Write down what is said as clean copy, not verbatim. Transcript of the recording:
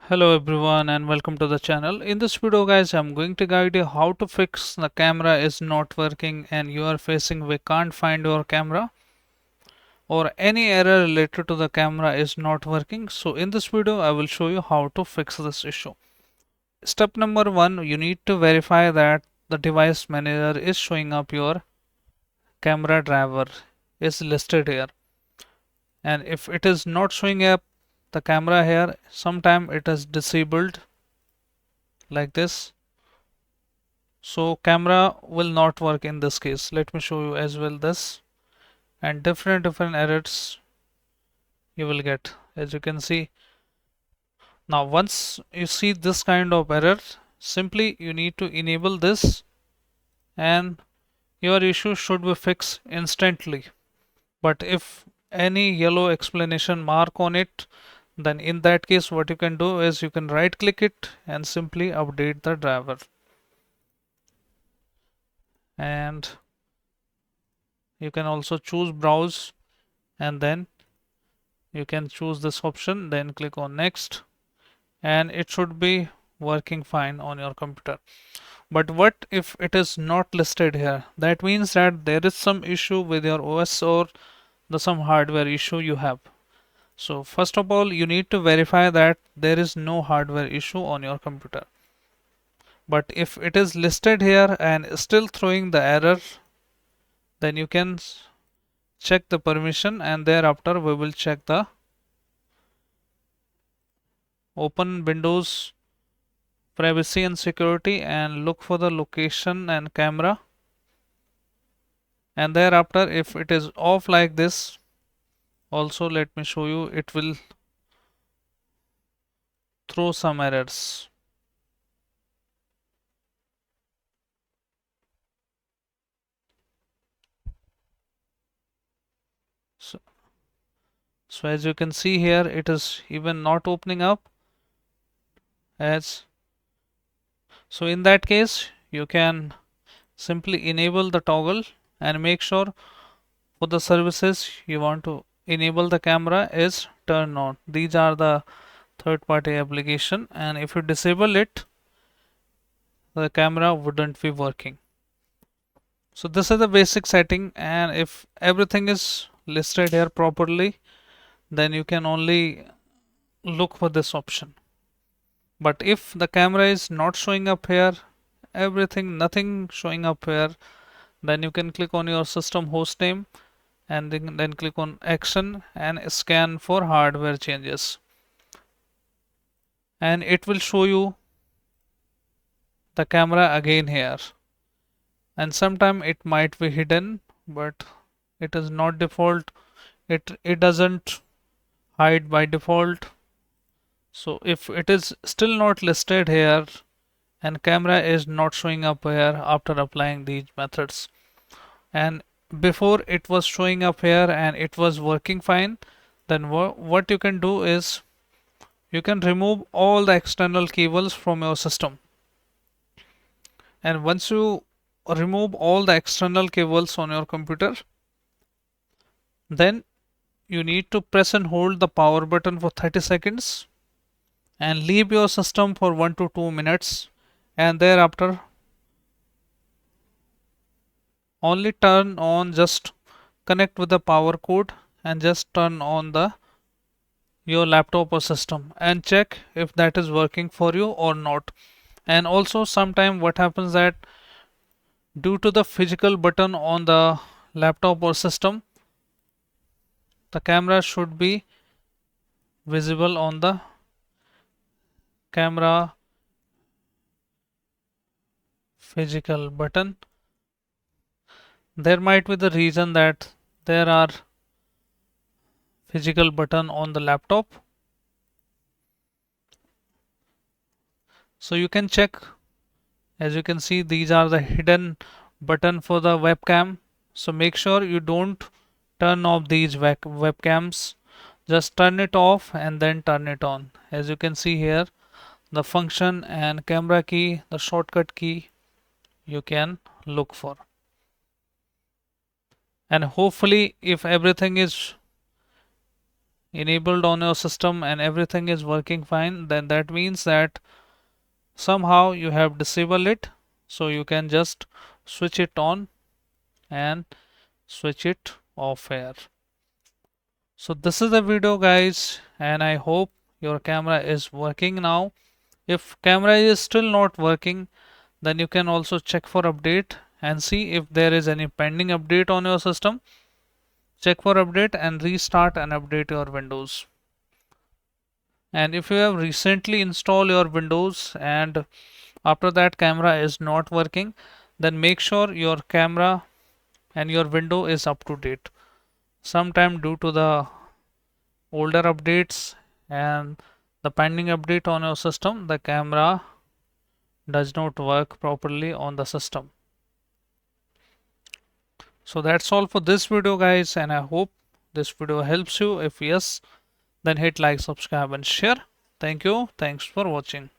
Hello everyone and welcome to the channel. In this video guys, I'm going to guide you how to fix the camera is not working and you are facing we can't find your camera or any error related to the camera is not working. So in this video, I will show you how to fix this issue. Step number one, you need to verify that the device manager is showing up your camera driver is listed here. And if it is not showing up the camera here, sometime it is disabled like this. So camera will not work in this case. Let me show you as well this and different errors you will get as you can see. Now once you see this kind of error, simply you need to enable this and your issue should be fixed instantly. But if any yellow explanation mark on it, then in that case what you can do is you can right click it and simply update the driver. And you can also choose browse and then you can choose this option, then click on next and it should be working fine on your computer. But what if it is not listed here? That means that there is some issue with your OS or some hardware issue you have. So first of all, you need to verify that there is no hardware issue on your computer. But if it is listed here and still throwing the error, then you can check the permission and thereafter we will check the open Windows privacy and security and look for the location and camera, and thereafter if it is off like this, also let me show you, it will throw some errors. So as you can see here, it is even not opening up as. So in that case you can simply enable the toggle and make sure for the services you want to enable the camera is turned on. These are the third-party application, and if you disable it, the camera wouldn't be working. So this is the basic setting, and if everything is listed here properly, then you can only look for this option. But if the camera is not showing up here, nothing showing up here, then you can click on your system host name and then click on action and scan for hardware changes, and it will show you the camera again here. And sometime it might be hidden, but it is not default. It doesn't hide by default. So if it is still not listed here and camera is not showing up here after applying these methods, and before it was showing up here and it was working fine, then what you can do is you can remove all the external cables from your system. And once you remove all the external cables on your computer, then you need to press and hold the power button for 30 seconds and leave your system for 1 to 2 minutes, and thereafter only turn on, just connect with the power cord and just turn on the your laptop or system and check if that is working for you or not. And also sometime what happens that due to the physical button on the laptop or system, the camera should be visible on the camera physical button. There might be the reason that there are physical button on the laptop. So you can check, as you can see, these are the hidden button for the webcam. So make sure you don't turn off these webcams, just turn it off and then turn it on. As you can see here, the function and camera key, the shortcut key you can look for. And hopefully if everything is enabled on your system and everything is working fine, then that means that somehow you have disabled it. So you can just switch it on and switch it off here. So this is the video guys, and I hope your camera is working now. If camera is still not working, then you can also check for update and see if there is any pending update on your system. Check for update and restart and update your Windows. And if you have recently installed your Windows and after that camera is not working, then make sure your camera and your window is up to date. Sometime due to the older updates and the pending update on your system, the camera does not work properly on the system. So that's all for this video guys, and I hope this video helps you. If yes, then hit like, subscribe and share. Thank you. Thanks for watching.